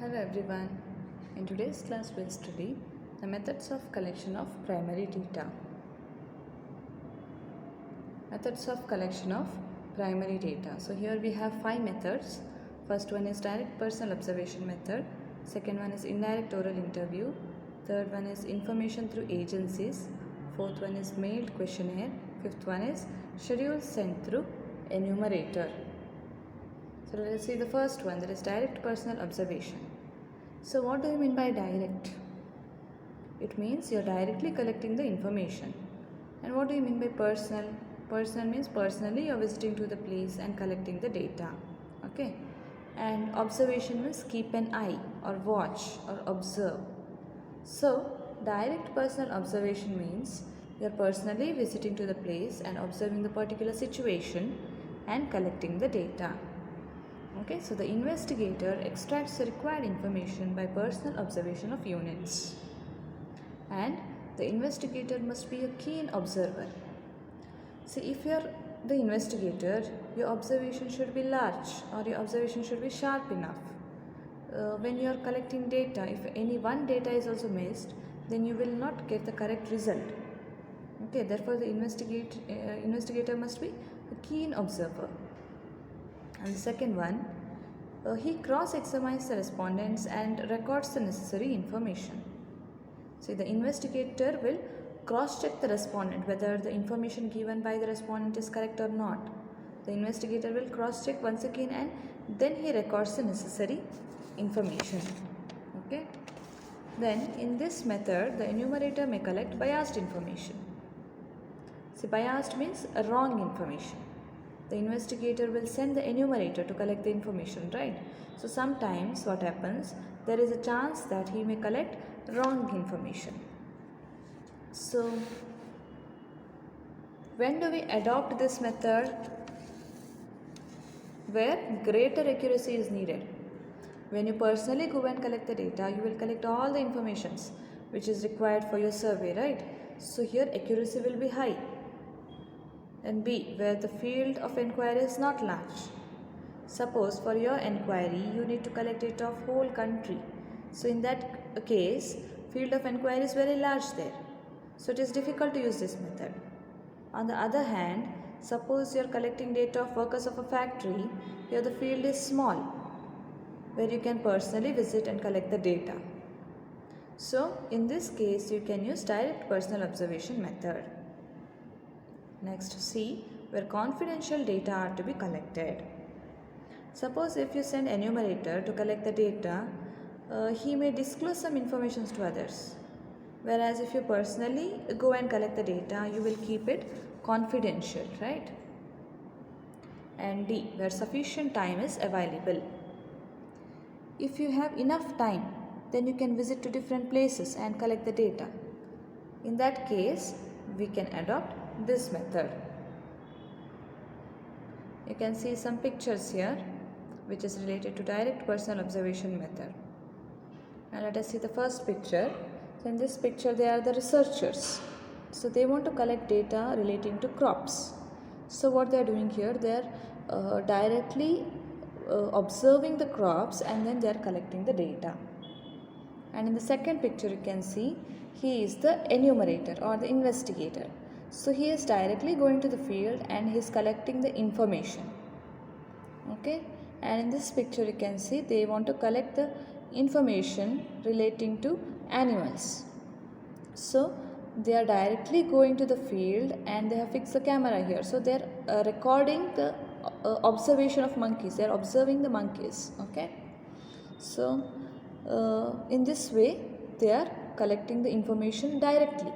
Hello everyone. In today's class we'll study the methods of collection of primary data. Methods of collection of primary data. So here we have 5 methods. First one is direct personal observation method. Second one is indirect oral interview. Third one is information through agencies. Fourth one is mailed questionnaire. Fifth one is schedule sent through enumerator. So let us see the first one, that is direct personal observation. So what do you mean by direct? It means you're directly collecting the information. And what do you mean by personal? Personal means personally you're visiting to the place and collecting the data. Okay. And observation means keep an eye or watch or observe. So direct personal observation means you're personally visiting to the place and observing the particular situation and collecting the data. Okay, so the investigator extracts the required information by personal observation of units. And the investigator must be a keen observer. See, if you're the investigator, your observation should be large or your observation should be sharp enough. When you're collecting data, if any one data is also missed, then you will not get the correct result. Okay, therefore the investigator must be a keen observer. And the second one, he cross-examines the respondents and records the necessary information. So the investigator will cross-check the respondent whether the information given by the respondent is correct or not. The investigator will cross-check once again and then he records the necessary information. Okay. Then in this method, the enumerator may collect biased information. So biased means wrong information. The investigator will send the enumerator to collect the information, right? So sometimes what happens, there is a chance that he may collect wrong information. So when do we adopt this method? Where greater accuracy is needed. When you personally go and collect the data, you will collect all the informations which is required for your survey, right? So here accuracy will be high. And B, where the field of enquiry is not large. Suppose for your enquiry, you need to collect data of whole country. So in that case, field of enquiry is very large there. So it is difficult to use this method. On the other hand, suppose you are collecting data of workers of a factory, here the field is small, where you can personally visit and collect the data. So in this case, you can use direct personal observation method. Next, C, where confidential data are to be collected. Suppose if you send enumerator to collect the data, he may disclose some information to others. Whereas if you personally go and collect the data, you will keep it confidential, right? And D, where sufficient time is available. If you have enough time, then you can visit to different places and collect the data. In that case, we can adopt this method. You can see some pictures here which is related to direct personal observation method. Now let us see the first picture. So in this picture they are the researchers. So they want to collect data relating to crops. So what they are doing here, they are directly observing the crops and then they are collecting the data. And in the second picture you can see he is the enumerator or the investigator. So he is directly going to the field and he is collecting the information. Okay. And in this picture you can see they want to collect the information relating to animals. So they are directly going to the field and they have fixed the camera here. So they are recording the observation of monkeys. They are observing the monkeys. Okay. So in this way they are collecting the information directly.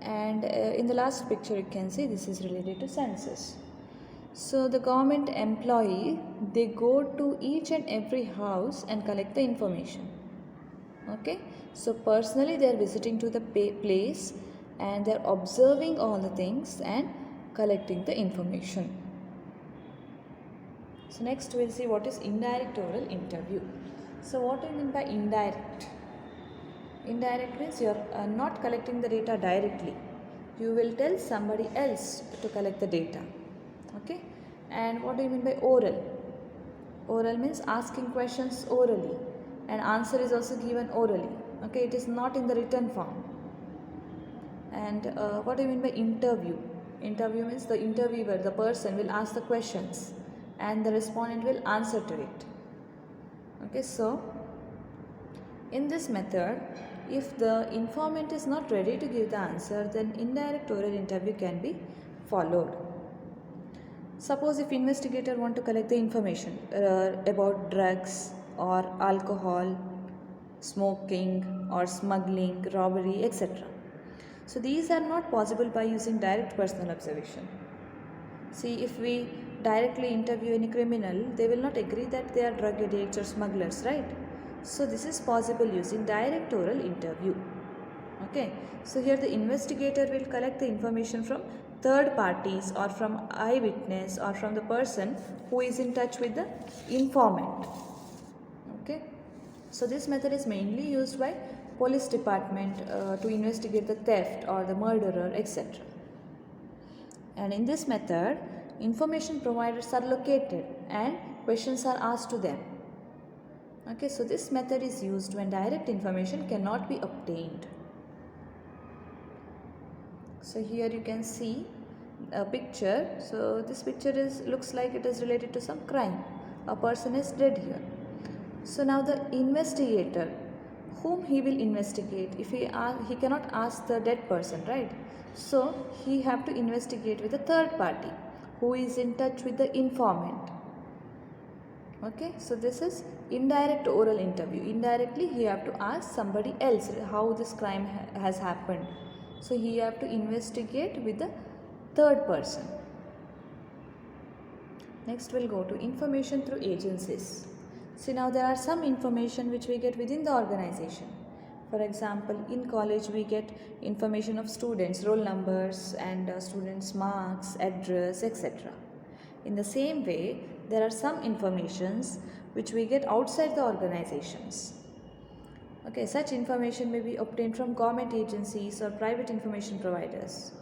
And in the last picture you can see this is related to census. So the government employee, they go to each and every house and collect the information. Okay. So personally they are visiting to the place and they are observing all the things and collecting the information. So next we will see what is indirect oral interview. So what do you mean by indirect? Indirect means you are not collecting the data directly. You will tell somebody else to collect the data. Okay. And what do you mean by oral? Oral means asking questions orally. and answer is also given orally. Okay, it is not in the written form. And what do you mean by interview? Interview means the interviewer, the person, will ask the questions and the respondent will answer to it. Okay, so in this method, if the informant is not ready to give the answer, then indirect oral interview can be followed. Suppose if investigator want to collect the information about drugs or alcohol, smoking or smuggling, robbery, etc. So these are not possible by using direct personal observation. See, if we directly interview any criminal, they will not agree that they are drug addicts or smugglers, right? So this is possible using direct oral interview. Okay, so here the investigator will collect the information from third parties or from eyewitness or from the person who is in touch with the informant. Okay, so this method is mainly used by police department to investigate the theft or the murderer, etc. And in this method, information providers are located and questions are asked to them. Okay, so this method is used when direct information cannot be obtained. So here you can see a picture. So this picture looks like it is related to some crime. A person is dead here. So now the investigator, whom he will investigate, if he cannot ask the dead person, right? So he have to investigate with a third party who is in touch with the informant. Okay, so this is indirect oral interview. Indirectly he have to ask somebody else how this crime has happened. So he have to investigate with the third person. Next we'll go to information through agencies. See, now there are some information which we get within the organization. For example, in college we get information of students, roll numbers and students' marks, address, etc. In the same way, there are some informations which we get outside the organizations. Okay, such information may be obtained from government agencies or private information providers.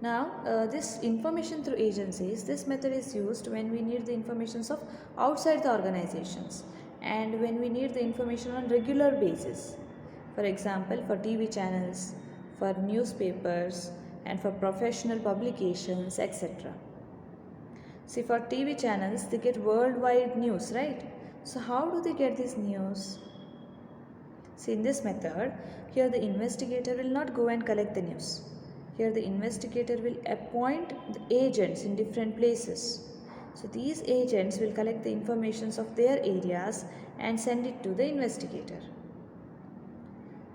Now, this information through agencies, this method is used when we need the information of outside the organizations and when we need the information on regular basis. For example, for TV channels, for newspapers and for professional publications, etc. See, for TV channels, they get worldwide news, right? So how do they get this news? See, in this method, here the investigator will not go and collect the news. Here the investigator will appoint the agents in different places. So these agents will collect the information of their areas and send it to the investigator.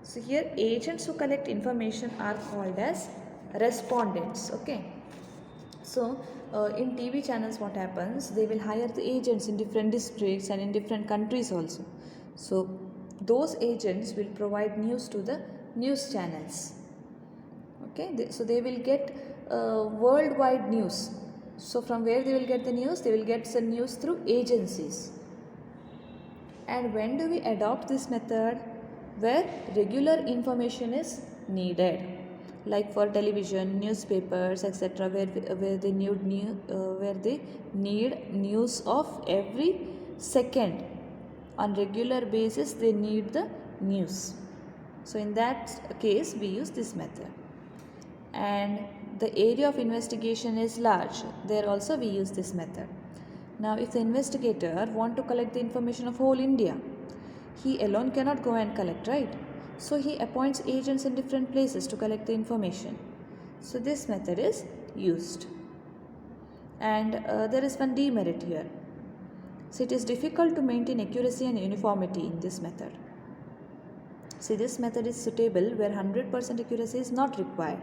So here agents who collect information are called as respondents. Okay. So in TV channels what happens, they will hire the agents in different districts and in different countries also. So those agents will provide news to the news channels. Okay, so they will get worldwide news. So from where they will get the news? They will get some news through agencies. And when do we adopt this method? Where regular information is needed, like for television, newspapers, etc., where they need news of every second. On regular basis, they need the news. So in that case, we use this method. And the area of investigation is large, there also we use this method. Now if the investigator want to collect the information of whole India, he alone cannot go and collect, right? So he appoints agents in different places to collect the information. So this method is used. And there is one demerit here. So it is difficult to maintain accuracy and uniformity in this method. See, this method is suitable where 100% accuracy is not required.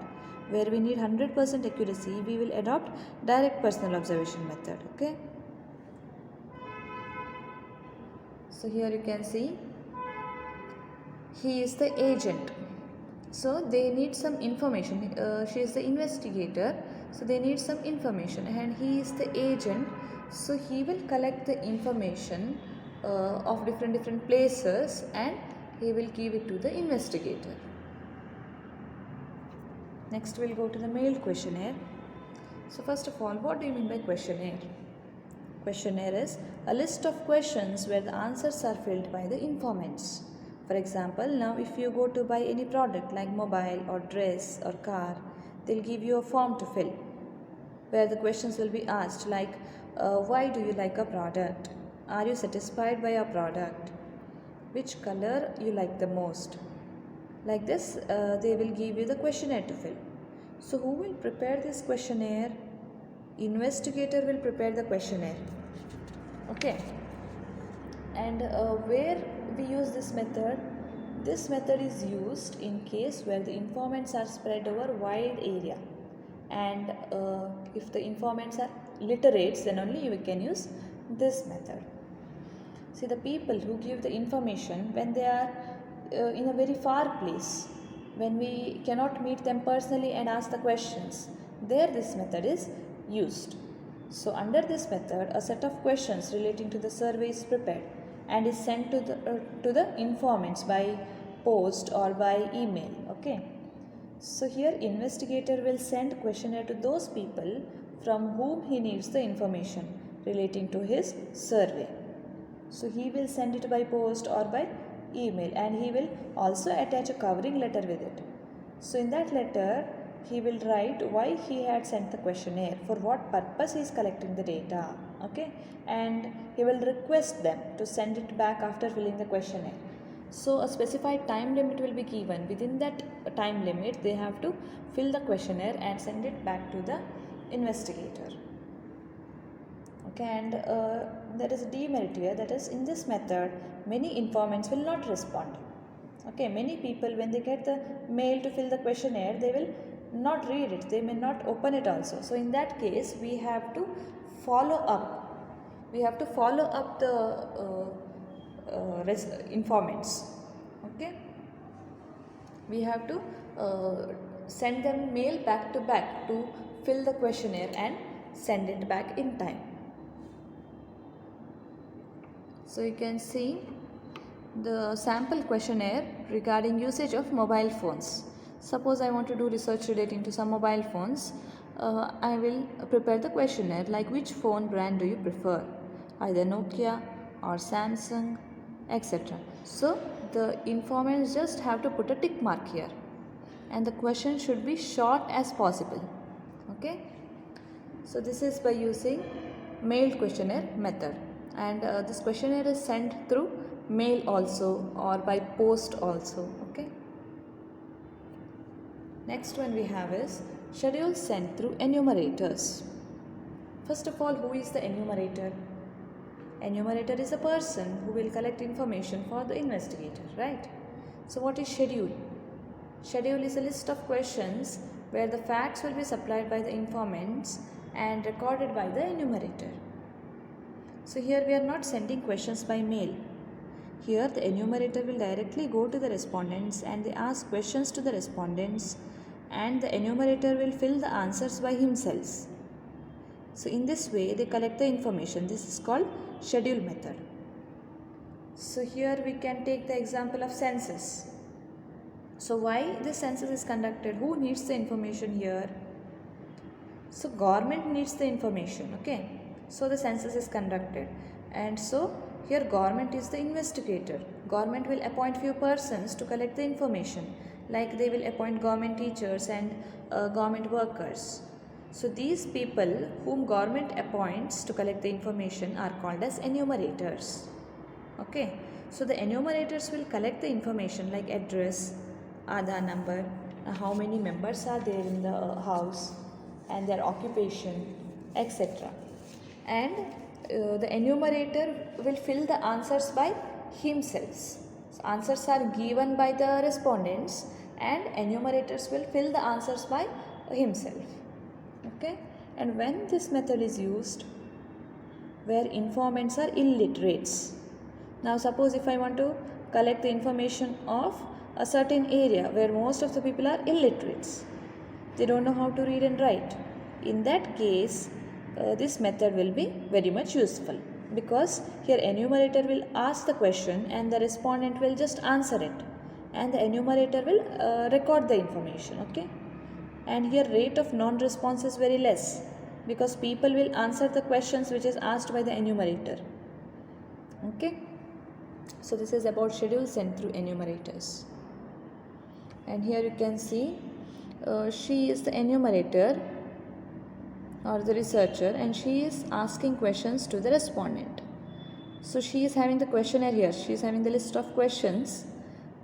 Where we need 100% accuracy, we will adopt direct personal observation method. Okay. So here you can see, he is the agent. So they need some information. She is the investigator. So they need some information, and he is the agent. So he will collect the information of different places, and he will give it to the investigator. Next we'll go to the mailed questionnaire. So first of all, what do you mean by questionnaire? Questionnaire is a list of questions where the answers are filled by the informants. For example, now if you go to buy any product like mobile or dress or car, they'll give you a form to fill where the questions will be asked like why do you like a product? Are you satisfied by a product? Which color you like the most? Like this, they will give you the questionnaire to fill. So who will prepare this questionnaire? Investigator will prepare the questionnaire. Okay. And where we use this method? This method is used in case where the informants are spread over wide area. And if the informants are literates, then only you can use this method. See, the people who give the information when they are in a very far place, when we cannot meet them personally and ask the questions, there this method is used. So under this method, a set of questions relating to the survey is prepared and is sent to the informants by post or by email. Okay. So here investigator will send questionnaire to those people from whom he needs the information relating to his survey. So he will send it by post or by email, and he will also attach a covering letter with it. So in that letter he will write why he had sent the questionnaire, for what purpose he is collecting the data. Okay, and he will request them to send it back after filling the questionnaire. So a specified time limit will be given. Within that time limit they have to fill the questionnaire and send it back to the investigator. Okay, and there is a demerit here, that is, in this method many informants will not respond. Okay, many people when they get the mail to fill the questionnaire, they will not read it, they may not open it also. So in that case we have to follow up. We have to follow up the informants. Okay, we have to send them mail back to back to fill the questionnaire and send it back in time. So you can see the sample questionnaire regarding usage of mobile phones. Suppose I want to do research relating to some mobile phones. I will prepare the questionnaire like which phone brand do you prefer, either Nokia or Samsung, etc. So the informants just have to put a tick mark here, and the question should be short as possible. Okay, so this is by using mailed questionnaire method, and this questionnaire is sent through mail also or by post also. Okay, next one we have is schedule sent through enumerators. First of all, who is the enumerator? Enumerator is a person who will collect information for the investigator, right? So what is schedule? Schedule is a list of questions where the facts will be supplied by the informants and recorded by the enumerator. So here we are not sending questions by mail. Here the enumerator will directly go to the respondents and they ask questions to the respondents, and the enumerator will fill the answers by himself. So in this way they collect the information. This is called schedule method. So here we can take the example of census. So why the census is conducted? Who needs the information here? So government needs the information. Okay, so the census is conducted, and so here government is the investigator. Government will appoint few persons to collect the information, like they will appoint government teachers and government workers. So these people whom government appoints to collect the information are called as enumerators. Okay, so the enumerators will collect the information like address, Aadhaar number, how many members are there in the house, and their occupation, etc. And the enumerator will fill the answers by himself. So answers are given by the respondents and enumerators will fill the answers by himself. Okay, and when this method is used where informants are illiterates. Now suppose if I want to collect the information of a certain area where most of the people are illiterates, they don't know how to read and write. In that case this method will be very much useful, because here enumerator will ask the question and the respondent will just answer it, and the enumerator will record the information. Okay, and here rate of non-response is very less. because people will answer the questions which is asked by the enumerator. Okay, so this is about schedules sent through enumerators. And here you can see she is the enumerator or the researcher, and she is asking questions to the respondent. So she is having the questionnaire here, she is having the list of questions.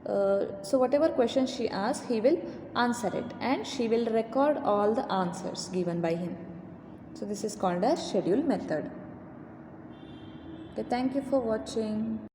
So whatever question she asks, he will answer it, and she will record all the answers given by him. So this is called as schedule method. Okay, thank you for watching.